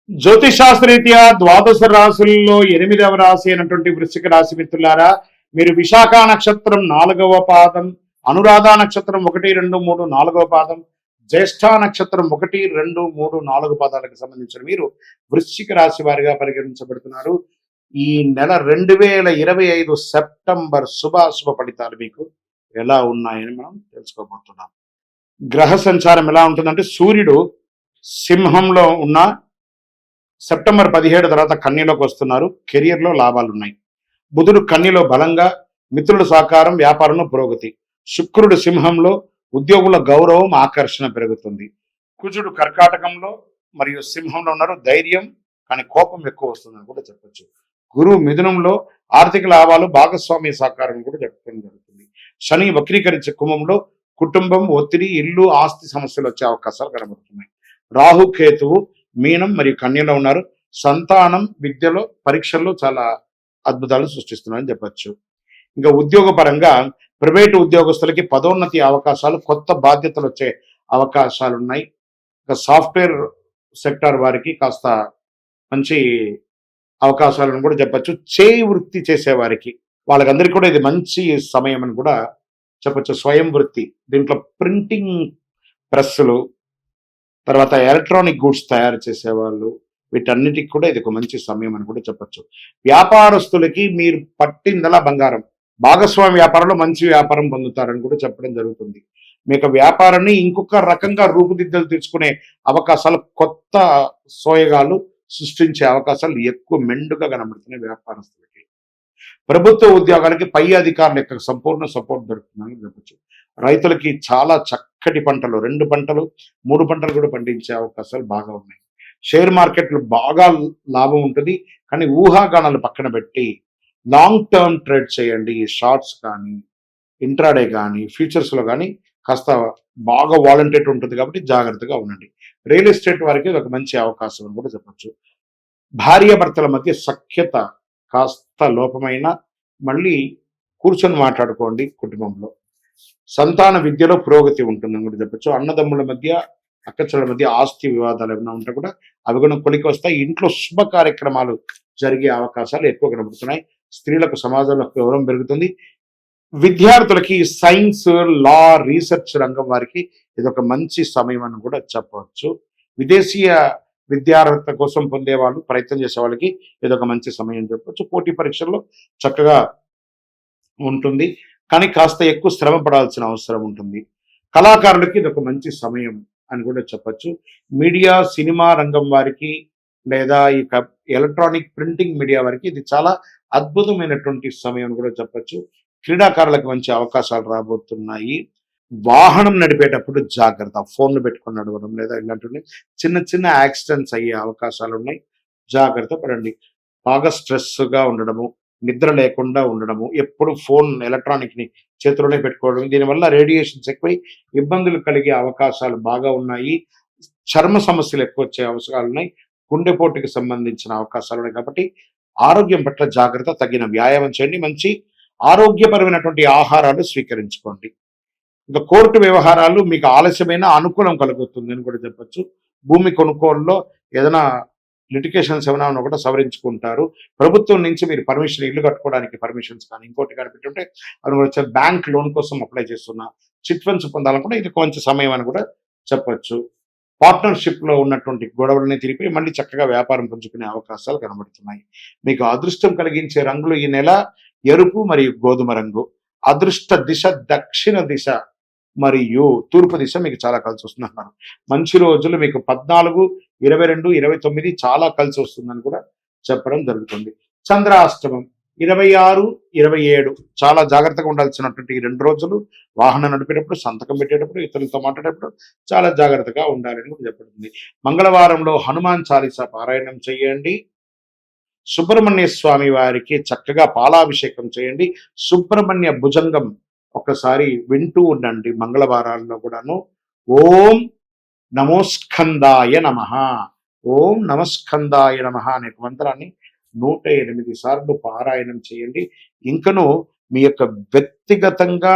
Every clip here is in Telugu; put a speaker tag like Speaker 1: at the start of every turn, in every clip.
Speaker 1: జ్యోతిషాస్త్రరీత్యా ద్వాదశ రాశుల్లో 8వ రాశి అయినటువంటి వృశ్చిక రాశి మిత్రులారా, మీరు విశాఖ నక్షత్రం 4వ పాదం, అనురాధ నక్షత్రం 1, 2, 3, 4వ పాదం, జ్యేష్ఠ నక్షత్రం 1, 2, 3, 4 పాదాలకు సంబంధించిన మీరు వృశ్చిక రాశి వారిగా పరిగణించబడుతున్నారు. ఈ నెల 2025 సెప్టెంబర్ శుభాశుభ ఫలితాలు మీకు ఎలా ఉన్నాయని మనం తెలుసుకోబోతున్నాం. గ్రహ సంచారం ఎలా ఉంటుందంటే, సూర్యుడు సింహంలో ఉన్న సెప్టెంబర్ 17 తర్వాత కన్యలోకి వస్తున్నారు. కెరియర్లో లాభాలు ఉన్నాయి. బుధుడు కన్యలో బలంగా, మిత్రుల సహకారం, వ్యాపారంలో పురోగతి. శుక్రుడు సింహంలో ఉద్యోగుల గౌరవం, ఆకర్షణ పెరుగుతుంది. కుజుడు కర్కాటకంలో మరియు సింహంలో ఉన్నారు. ధైర్యం కానీ కోపం ఎక్కువ వస్తుందని కూడా చెప్పచ్చు. గురువు మిథునంలో ఆర్థిక లాభాలు, భాగస్వామ్య సహకారం కూడా చెప్పడం జరుగుతుంది. శని వక్రీకరించే కుంభంలో కుటుంబం, ఒత్తిడి, ఇల్లు, ఆస్తి సమస్యలు వచ్చే అవకాశాలు కనబడుతున్నాయి. రాహు కేతువు మీనం మరియు కన్యలో ఉన్నారు. సంతానం, విద్యలో, పరీక్షల్లో చాలా అద్భుతాలు సృష్టిస్తున్నారని చెప్పచ్చు. ఇంకా ఉద్యోగ పరంగా ప్రైవేటు ఉద్యోగస్తులకి పదోన్నతి అవకాశాలు, కొత్త బాధ్యతలు వచ్చే అవకాశాలు ఉన్నాయి. ఇంకా సాఫ్ట్వేర్ సెక్టార్ వారికి కాస్త మంచి అవకాశాలను కూడా చెప్పచ్చు. చేయి వృత్తి చేసే వారికి వాళ్ళకందరికీ కూడా ఇది మంచి సమయం అని కూడా చెప్పచ్చు. స్వయం వృత్తి, దీంట్లో ప్రింటింగ్ ప్రెస్సులు, తర్వాత ఎలక్ట్రానిక్ గూడ్స్ తయారు చేసేవాళ్ళు, వీటన్నిటికి కూడా ఇది ఒక మంచి సమయం అని కూడా చెప్పచ్చు. వ్యాపారస్తులకి మీరు పట్టిందలా బంగారం, భాగస్వామి వ్యాపారంలో మంచి వ్యాపారం పొందుతారని కూడా చెప్పడం జరుగుతుంది. మీకు వ్యాపారాన్ని ఇంకొక రకంగా రూపుదిద్దలు తెచ్చుకునే అవకాశాలు, కొత్త సోయగాలు సృష్టించే అవకాశాలు ఎక్కువ మెండుగా కనబడుతున్నాయి వ్యాపారస్తులకి. ప్రభుత్వ ఉద్యోగాలకి పై అధికారుల యొక్క సంపూర్ణ సపోర్ట్ దొరుకుతుందని చెప్పచ్చు. రైతులకి చాలా చక్కటి పంటలు, 2 పంటలు 3 పంటలు కూడా పండించే అవకాశాలు బాగా ఉన్నాయి. షేర్ మార్కెట్లు బాగా లాభం ఉంటుంది, కానీ ఊహాగానాలు పక్కన పెట్టి లాంగ్ టర్మ్ ట్రేడ్ చేయండి. షార్ట్స్ కానీ, ఇంట్రాడే కానీ, ఫ్యూచర్స్లో కానీ కాస్త బాగా వాలంటేట్ ఉంటుంది కాబట్టి జాగ్రత్తగా ఉండండి. రియల్ ఎస్టేట్ వారికి ఒక మంచి అవకాశం అని కూడా చెప్పచ్చు. భార్యాభర్తల మధ్య సఖ్యత కాస్త లోపమైన, మళ్ళీ కూర్చొని మాట్లాడుకోండి కుటుంబంలో. సంతాన విద్యలో పురోగతి ఉంటుందని కూడా చెప్పచ్చు. అన్నదమ్ముల మధ్య, అక్కచెల్లెల మధ్య ఆస్తి వివాదాలు ఏమైనా ఉంటే కూడా అవి కూడా కొలికి వస్తాయి. ఇంట్లో శుభ కార్యక్రమాలు జరిగే అవకాశాలు ఎక్కువ కనబడుతున్నాయి. స్త్రీలకు సమాజంలో గౌరవం పెరుగుతుంది. విద్యార్థులకి సైన్స్, లా, రీసెర్చ్ రంగం వారికి ఇది ఒక మంచి సమయం అని కూడా చెప్పవచ్చు. విదేశీయ విద్యార్హత కోసం పొందే వాళ్ళు, ప్రయత్నం చేసే వాళ్ళకి ఇది ఒక మంచి సమయం చెప్పవచ్చు. పోటీ పరీక్షల్లో చక్కగా ఉంటుంది, కానీ కాస్త ఎక్కువ శ్రమ పడాల్సిన అవసరం ఉంటుంది. కళాకారులకి ఇది ఒక మంచి సమయం అని కూడా చెప్పచ్చు. మీడియా, సినిమా రంగం వారికి, లేదా ఈ ఎలక్ట్రానిక్ ప్రింటింగ్ మీడియా వారికి ఇది చాలా అద్భుతమైనటువంటి సమయం కూడా చెప్పచ్చు. క్రీడాకారులకు మంచి అవకాశాలు రాబోతున్నాయి. వాహనం నడిపేటప్పుడు జాగ్రత్త, ఫోన్లు పెట్టుకొని నడవడం లేదా ఇలాంటివి చిన్న చిన్న యాక్సిడెంట్స్ అయ్యే అవకాశాలు ఉన్నాయి. జాగ్రత్త పడండి. బాగా స్ట్రెస్గా ఉండడము, నిద్ర లేకుండా ఉండడము, ఎప్పుడు ఫోన్ ఎలక్ట్రానిక్ ని చేతిలోనే పెట్టుకోవడం, దీనివల్ల రేడియేషన్స్ ఎక్కువై ఇబ్బందులు కలిగే అవకాశాలు బాగా ఉన్నాయి. చర్మ సమస్యలు ఎక్కువ వచ్చే అవకాశాలు ఉన్నాయి. గుండెపోటుకి సంబంధించిన అవకాశాలు ఉన్నాయి. కాబట్టి ఆరోగ్యం పట్ల జాగ్రత్త, తగిన వ్యాయామం చేయండి, మంచి ఆరోగ్యపరమైనటువంటి ఆహారాలు స్వీకరించుకోండి. ఇంకా కోర్టు వ్యవహారాలు మీకు ఆలస్యమైన అనుకూలం కలుగుతుంది అని కూడా చెప్పచ్చు. భూమి కొనుగోలులో ఏదైనా లిటికేషన్స్ ఏమైనా ఉన్నా కూడా సవరించుకుంటారు. ప్రభుత్వం నుంచి మీరు పర్మిషన్, ఇల్లు కట్టుకోవడానికి పర్మిషన్స్ కానీ ఇంకోటి కానీ పెట్టుంటే అది వచ్చే బ్యాంక్ లోన్ కోసం అప్లై చేస్తున్నా, చిట్ ఫండ్స్ పొందాలనుకుంటే ఇది కొంచెం సమయం అని కూడా చెప్పచ్చు. పార్ట్నర్షిప్ లో ఉన్నటువంటి గొడవలని తిరిగి మళ్ళీ చక్కగా వ్యాపారం పుంజుకునే అవకాశాలు కనబడుతున్నాయి. మీకు అదృష్టం కలిగించే రంగులు ఈ నెల ఎరుపు మరియు గోధుమ రంగు. అదృష్ట దిశ దక్షిణ దిశ మరియు తూర్పు దిశ మీకు చాలా కలిసి వస్తున్నారు. మంచి రోజులు మీకు 14, 22, 29 చాలా కలిసి వస్తుందని కూడా చెప్పడం జరుగుతుంది. చంద్రాష్టమం 26, 27 చాలా జాగ్రత్తగా ఉండాల్సినటువంటి ఈ 2 రోజులు. వాహనం నడిపేటప్పుడు, సంతకం పెట్టేటప్పుడు, ఇతరులతో మాట్లాడేటప్పుడు చాలా జాగ్రత్తగా ఉండాలని కూడా చెప్పబడుతుంది. మంగళవారంలో హనుమాన్ చాలీసా పారాయణం చేయండి. సుబ్రహ్మణ్య స్వామి వారికి చక్కగా పాలాభిషేకం చేయండి. సుబ్రహ్మణ్య భుజంగం ఒకసారి వింటూ ఉండండి మంగళవారాల్లో కూడాను. ఓం నమోస్కందాయ నమః, ఓం నమస్కందాయ నమః అనే మంత్రాన్ని 108 సార్లు పారాయణం చేయండి. ఇంకను మీ యొక్క వ్యక్తిగతంగా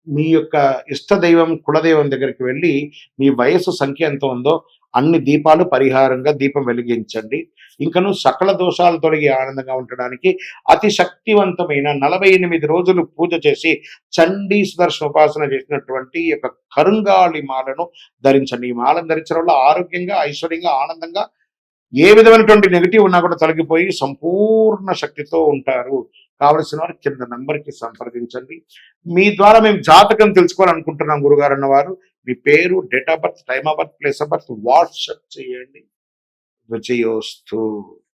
Speaker 1: మీ యొక్క ఇష్టదైవం, కులదైవం దగ్గరికి వెళ్ళి మీ వయసు సంఖ్య ఎంత ఉందో అన్ని దీపాలు పరిహారంగా దీపం వెలిగించండి. ఇంకను సకల దోషాలు తొలగి ఆనందంగా ఉండడానికి అతి శక్తివంతమైన 48 రోజులు పూజ చేసి చండీ సుదర్శన ఉపాసన చేసినటువంటి ఈ యొక్క కరుంగాళి మాలను ధరించండి. ఈ మాలను ధరించడం వల్ల ఆరోగ్యంగా, ఐశ్వర్యంగా, ఆనందంగా ఏ విధమైనటువంటి నెగిటివ్ ఉన్నా కూడా తొలగిపోయి సంపూర్ణ శక్తితో ఉంటారు. కావలసిన వారు కింద నంబర్కి సంప్రదించండి. మీ ద్వారా మేము జాతకం తెలుసుకోవాలనుకుంటున్నాం గురుగారు అన్నవారు మీ పేరు, date of birth, time of birth, place of birth WhatsApp చేయండి. విజయోస్తు.